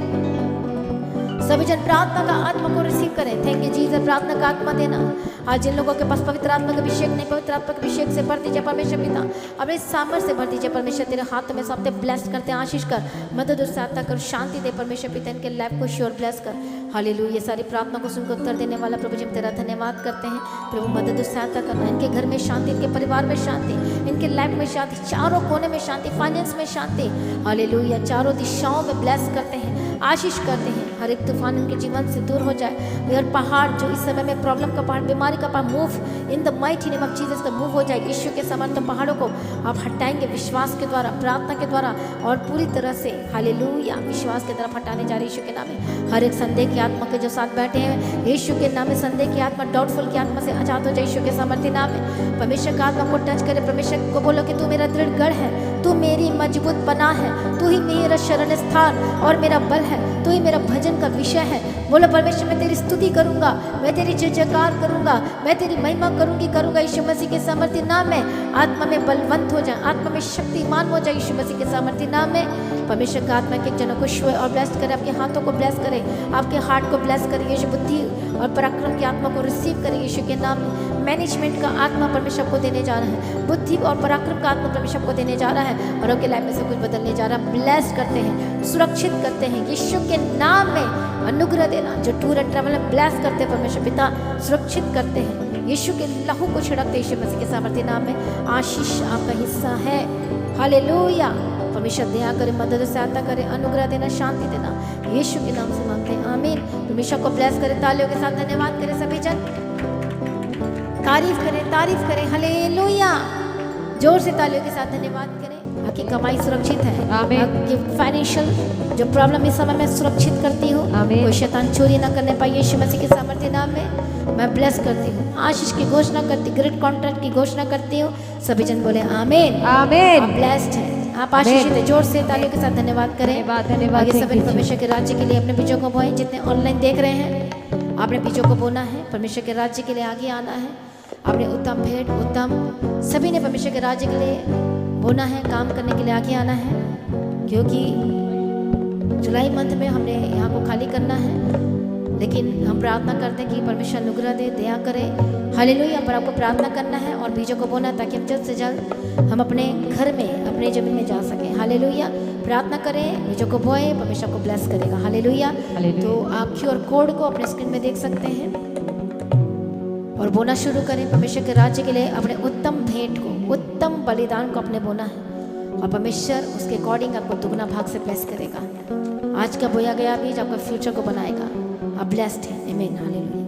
सभी जन प्रार्थना का आत्मा को रिसीव करें। थैंक यू जीसस, प्रार्थना का आत्मा देना। आज जिन लोगों के पास पवित्र आत्मा का अभिषेक नहीं, पवित्र आत्मा के अभिषेक से भर दीजिए परमेश्वर पिता, अपने सामर्थ्य से भर दीजिए परमेश्वर। तेरे हाथ में सबसे ब्लेस करते हैं, आशीष कर, मदद और सहायता कर, शांति दे परमेश्वर पिता। इनके लाइफ को श्योर ब्लेस कर। हालेलुया, ये सारी प्रार्थना को सुनकर उत्तर देने वाला प्रभु जी, तेरा धन्यवाद करते हैं। प्रभु मदद और सहायता करना, इनके घर में शांति, इनके परिवार में शांति, इनके लाइफ में शांति, चारों कोने में शांति, फाइनेंस में शांति। हालेलुया, चारों दिशाओं में ब्लेस करते हैं, आशीष करते हैं। हर एक तूफान इनके जीवन से दूर हो जाए। हर पहाड़ जो इस समय में प्रॉब्लम का पहाड़, बीमारी का पहाड़, move in the mighty name of Jesus का मूव हो जाए। यीशु के समर्थ पहाड़ों को आप हटाएंगे विश्वास के द्वारा, प्रार्थना के द्वारा और पूरी तरह से। हालेलुया, विश्वास की तरफ हटाने जा रहे यीशु के नाम में। हर एक संदेह की आत्मा के जो साथ बैठे हैं, यीशु के नाम में संदेह की आत्मा, डाउटफुल की आत्मा से आजाद हो जाए यीशु के समर्थी नाम में। परमेश्वर का आत्मा को टच करे। परमेश्वर को बोलो कि तू मेरा दृढ़ गढ़ है, तू मेरी मजबूत पनाह है, तू ही मेरा शरण स्थान और मेरा बल है, तू ही मेरा भजन का विषय है। बोलो परमेश्वर, मैं तेरी स्तुति करूंगा, मैं तेरी जय जयकार करूंगा, मैं तेरी महिमा करूंगा यीशु मसीह के सामर्थ्य नाम में। आत्मा में बलवंत हो जाए, आत्मा में शक्तिमान हो जाए यीशु मसीह के सामर्थ्य नाम में। परमेश्वर का आत्मा के जनों को छुए और ब्लेस करे, आपके हाथों को ब्लेस करे, आपके हार्ट को ब्लेस करे। यीशु बुद्धि और पराक्रम की आत्मा को रिसीव करे यीशु के नाम में। मैनेजमेंट का आत्मा परमेश्वर को देने जा रहा है, बुद्धि और पराक्रम का आत्मा परमेश्वर को देने जा रहा है और आपके लाइफ में से कुछ बदलने जा रहा है। ब्लेस करते हैं, सुरक्षित करते हैं यीशु के नाम में। अनुग्रह देना, जो टूर एंड ट्रैवल में ब्लेस करते हैं परमेश्वर पिता, सुरक्षित करते हैं यीशु के लहू को छिड़कते यीशु मसीह के सामर्थ्य नाम में। आशीष आपका हिस्सा है। हालेलुया, परमेश्वर दया करे, मदद सहायता करे, अनुग्रह देना, शांति देना, यीशु के नाम से मांगते हैं, आमीन। परमेश्वर को ब्लेस करे। तालियों के साथ धन्यवाद करें सभी जन, तारीफ करें, तारीफ करें। हालेलुया, जोर से तालियों के साथ धन्यवाद करें। की कमाई सुरक्षित है। आमीन। आपकी फाइनेंशियल जो प्रॉब्लम इस समय मैं सुरक्षित करती हूँ। आमीन। कोई शैतान चोरी ना करने पाए यीशु मसीह के सामर्थ्य नाम में मैं ब्लेस करती हूँ। आशीष की घोषणा करती, ग्रेट कॉन्ट्रैक्ट की घोषणा करती हूँ। सभी जन बोले आमीन। आमीन। आप ब्लेस्ड हैं, आप आशीषित हैं। जोर से तालियों के साथ धन्यवाद करें। धन्यवाद, धन्यवाद। आगे Thank सभी you, परमेश्वर के राज्य के लिए अपने बीजों को बोएं। जितने ऑनलाइन देख रहे हैं, आपने बीजों को बोना है, परमेश्वर के राज्य के लिए आगे आना है। आपने उत्तम भेंट, उत्तम सभी ने परमेश्वर के राज्य के लिए बोना है, काम करने के लिए आगे आना है। क्योंकि जुलाई मंथ में हमने यहाँ को खाली करना है, लेकिन हम प्रार्थना करते हैं कि परमेश्वर अनुग्रह दे, दया करे। हालेलुया। पर आपको प्रार्थना करना है और बीजों को बोना, ताकि हम जल्द से जल्द हम अपने घर में, अपने जमीन में जा सकें। हालेलुया। प्रार्थना करें, बीजों को बोए, परमेश्वर को ब्लेस करेगा। हालेलुया। तो आप QR कोड को अपने स्क्रीन में देख सकते हैं और बोना शुरू करें। परमेश्वर के राज्य के लिए अपने उत्तम भेंट को, उत्तम बलिदान को अपने बोना है और परमेश्वर उसके अकॉर्डिंग आपको दुगना भाग से ब्लेस करेगा। आज का बोया गया बीज आपका फ्यूचर को बनाएगा। आप ब्लेस्ड हैं। आमीन। हालेलुया।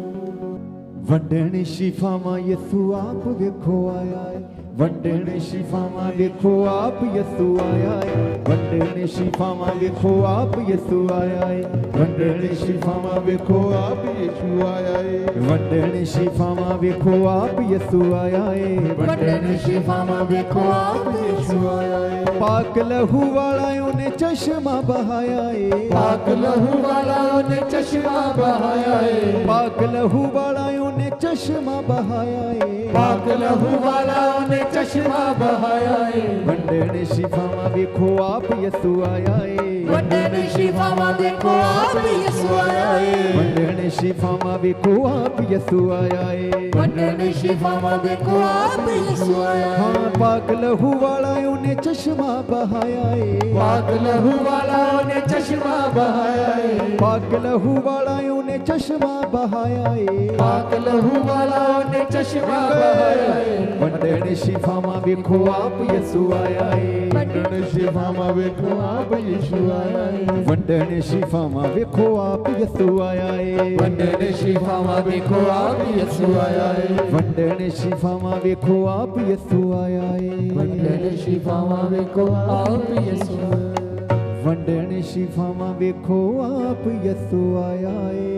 वंडने शिफामा यसु आप देखो आया है। वंडने शिफामा देखो आप यसु आया है। वंडने शिफामा देखो आप यसु आया है। वंडने शिफामा देखो आप यसु आया है। वंडने शिफामा देखो आप यसु आया है। वंडने शिफामा देखो आप यसु आया है। पाक लहू वालाओं ने चश्मा बहाया है। पाक लहू वालाओं ने चश्मा बहाया है। पाक लहू वालाओं ने चश्मा बहाया है। पाक लहू वालाओं ने चश्मा बहाया है। वंडने शिफामा देखो आप यसु आया है। वंडने शिफामा देखो आप यसु आया है। वंडने शिफामा देखो आप यसु आया है। वंडने शिफामा देखो आप यसु आया है। हाँ, पाक लहू वालाओं ने चश्मा बहाया है। पाक लहू वालाओं ने चश्मा बहाया है। पाक लहू वालाओं ने चश्मा बहाया है। पाक लहू वालाओं ने चश्मा बहाया है। वंडने शिफामा देखो आप यसु आया है। वंडने शिफामा देखो आप यसु आया है। वंडने शिफामा देखो आप यसु आया है। वंडने शिफामा देखो आप यसु आया है। वंडने शिफामा देखो आप यसु आया है। वंडने शिफामा देखो आप यसु आया है। वंडने शिफामा देखो आप यसु आया है।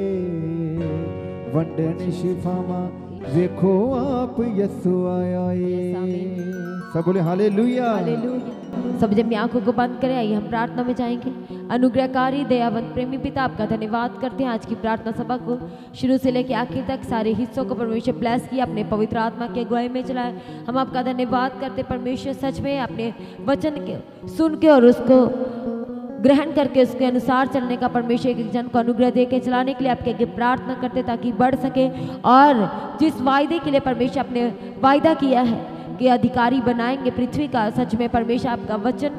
वंडने शिफामा देखो आप यसु आया है। सब बोले हालेलुया। सब जब अपनी आंखों को बंद करें, आइए हम प्रार्थना में जाएंगे। अनुग्रहकारी दयावंत प्रेमी पिता, आपका धन्यवाद करते हैं आज की प्रार्थना सभा को शुरू से लेकर आखिर तक सारे हिस्सों को परमेश्वर ब्लेस किया, अपने पवित्र आत्मा के अगुवाई में चलाए। हम आपका धन्यवाद करते परमेश्वर, सच में अपने वचन के सुन के और उसको ग्रहण करके उसके अनुसार चलने का परमेश्वर एक जन को अनुग्रह दे के चलाने के लिए आपके आगे प्रार्थना करते, ताकि बढ़ सके और जिस वायदे के लिए परमेश्वर अपने वायदा किया है कि अधिकारी बनाएंगे पृथ्वी का, सच में परमेश्वर आपका वचन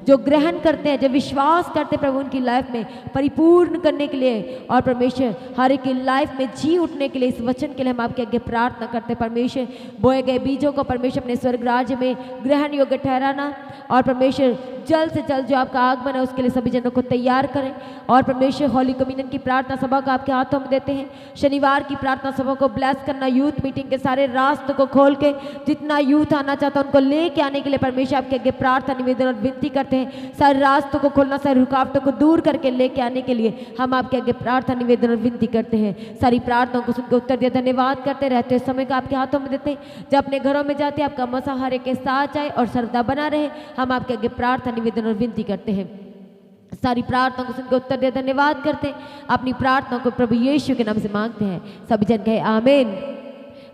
जो ग्रहण करते हैं, जो विश्वास करते हैं प्रभु, उनकी लाइफ में परिपूर्ण करने के लिए और परमेश्वर हर एक की लाइफ में जी उठने के लिए इस वचन के लिए हम आपके आगे प्रार्थना करते हैं। परमेश्वर बोए गए बीजों को परमेश्वर अपने स्वर्ग राज्य में ग्रहण योग्य ठहराना और परमेश्वर जल्द से जल्द जो आपका आगमन है उसके लिए सभी जनों को तैयार करें। और परमेश्वर होली कम्युनियन की प्रार्थना सभा को आपके हाथों में देते हैं। शनिवार की प्रार्थना सभा को ब्लेस करना, यूथ मीटिंग के सारे रास्तों को खोल के जितना यूथ आना चाहता है उनको लेके आने के लिए परमेश्वर आपके आगे प्रार्थना निवेदन और विनती करते हैं। सारे रास्तों को खोलना, सारी रुकावटों को दूर करके लेके आने के लिए हम आपके आगे प्रार्थना निवेदन और विनती करते हैं। सारी प्रार्थनाओं को सुनकर उत्तर दिया धन्यवाद करते रहते हैं। समय का आपके हाथों में देते हैं। जब अपने घरों में जाते हैं आपका मसा हर एक के साथ जाए और सर्वदा बना रहे, हम आपके आगे प्रार्थना निवेदन और विनती करते हैं। सारी प्रार्थना को सुनकर उत्तर दिया धन्यवाद करते हैं। अपनी प्रार्थना को प्रभु यीशु के नाम से मांगते हैं। सभी जन कहे आमीन।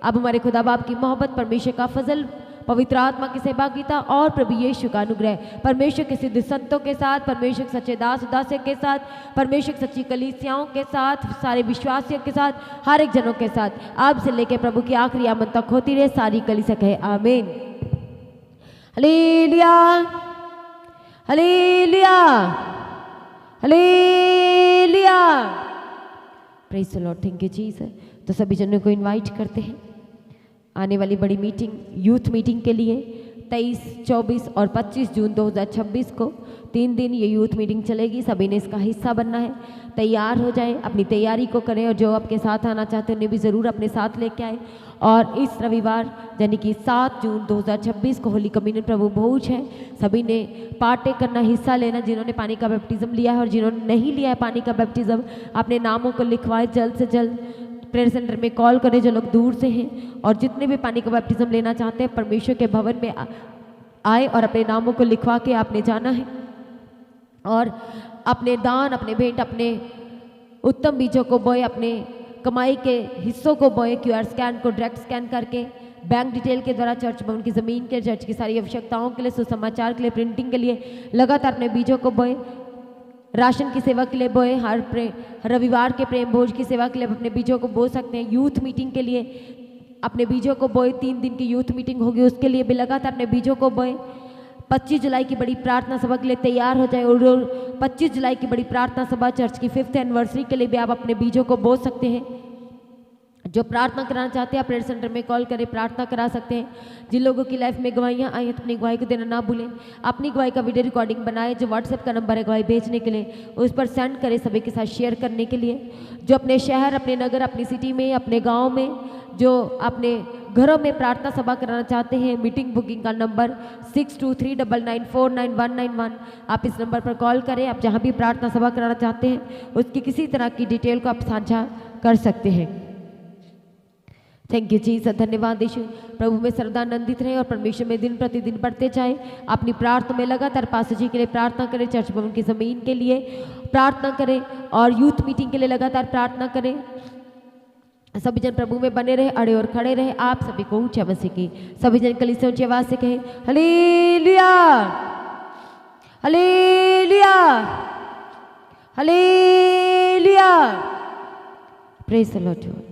अब हमारे खुदा बाप की मोहब्बत, परमेश्वर का फजल, पवित्र आत्मा की सहभागिता और प्रभु यीशु का अनुग्रह, परमेश्वर के सिद्ध संतों के साथ, परमेश्वर के सच्चे दास उदासियों के साथ, परमेश्वर की सच्ची कलीसियाओं के साथ, सारे विश्वासियों के साथ, हर एक जनों के साथ अब से लेकर प्रभु की आखिरी आमद तक होती रहे। सारी कलीसिया कहे आमीन। Hallelujah, hallelujah, hallelujah. Praise the Lord. Thank you Jesus. तो सभी जनों को इनवाइट करते हैं आने वाली बड़ी मीटिंग, यूथ मीटिंग के लिए 23, 24 और 25 जून 2026 को 3 दिन ये यूथ मीटिंग चलेगी। सभी ने इसका हिस्सा बनना है। तैयार हो जाएं, अपनी तैयारी को करें और जो आपके साथ आना चाहते हैं उन्हें भी ज़रूर अपने साथ लेके आए। और इस रविवार यानी कि 7 जून 2026 को होली कम्युनियन प्रभु भोज है। सभी ने पार्टे करना, हिस्सा लेना। जिन्होंने पानी का बैप्टिज्म लिया है और जिन्होंने नहीं लिया है पानी का बैप्टिज्म, अपने नामों को लिखवाए जल्द से जल्द। प्रेयर सेंटर में कॉल करें जो लोग दूर से हैं। और जितने भी पानी का बैप्टिज्म लेना चाहते हैं परमेश्वर के भवन में आए और अपने नामों को लिखवा के आपने जाना है। और अपने दान, अपने भेंट, अपने उत्तम बीजों को बोए, अपने कमाई के हिस्सों को बोए। QR स्कैन को डायरेक्ट स्कैन करके बैंक डिटेल के द्वारा चर्च भवन की ज़मीन के, चर्च की सारी आवश्यकताओं के लिए, सुसमाचार के लिए, प्रिंटिंग के लिए लगातार अपने बीजों को बोए। राशन की सेवा के लिए बोए। हर रविवार के प्रेम भोज की सेवा के लिए अपने बीजों को बो सकते हैं। यूथ मीटिंग के लिए अपने बीजों को बोए। 3 दिन की यूथ मीटिंग होगी, उसके लिए भी लगातार अपने बीजों को बोए। 25 जुलाई की बड़ी प्रार्थना सभा के लिए तैयार हो जाए। और 25 जुलाई की बड़ी प्रार्थना सभा चर्च की 5th एनिवर्सरी के लिए भी आप अपने बीजों को बो सकते हैं। जो प्रार्थना कराना चाहते हैं आप प्रेयर सेंटर में कॉल करें, प्रार्थना करा सकते हैं। जिन लोगों की लाइफ में गवाहियाँ आई हैं तो अपनी गवाही को देना ना भूलें। अपनी गवाही का वीडियो रिकॉर्डिंग बनाए, जो व्हाट्सएप का नंबर है गवाही भेजने के लिए, उस पर सेंड करें सभी के साथ शेयर करने के लिए। जो अपने शहर, अपने नगर, अपनी सिटी में, अपने गाँव में, जो अपने घरों में प्रार्थना सभा कराना चाहते हैं, मीटिंग बुकिंग का नंबर 6239949191। आप इस नंबर पर कॉल करें। आप जहाँ भी प्रार्थना सभा कराना चाहते हैं उसकी किसी तरह की डिटेल को आप साझा कर सकते हैं। थैंक यू जीसस, धन्यवाद यीशु। प्रभु में सर्वदानंदित रहें और परमेश्वर में दिन प्रतिदिन बढ़ते जाएं। अपनी प्रार्थना में लगातार पास्टर जी के लिए प्रार्थना करें, चर्च भवन की ज़मीन के लिए प्रार्थना करें और यूथ मीटिंग के लिए लगातार प्रार्थना करें। सभी जन प्रभु में बने रहे, अड़े और खड़े रहे। आप सभी को ऊंचा मसीह की सभी जन कलीसिया ऊंची आवाज से कहें hallelujah, hallelujah, hallelujah. Praise the Lord.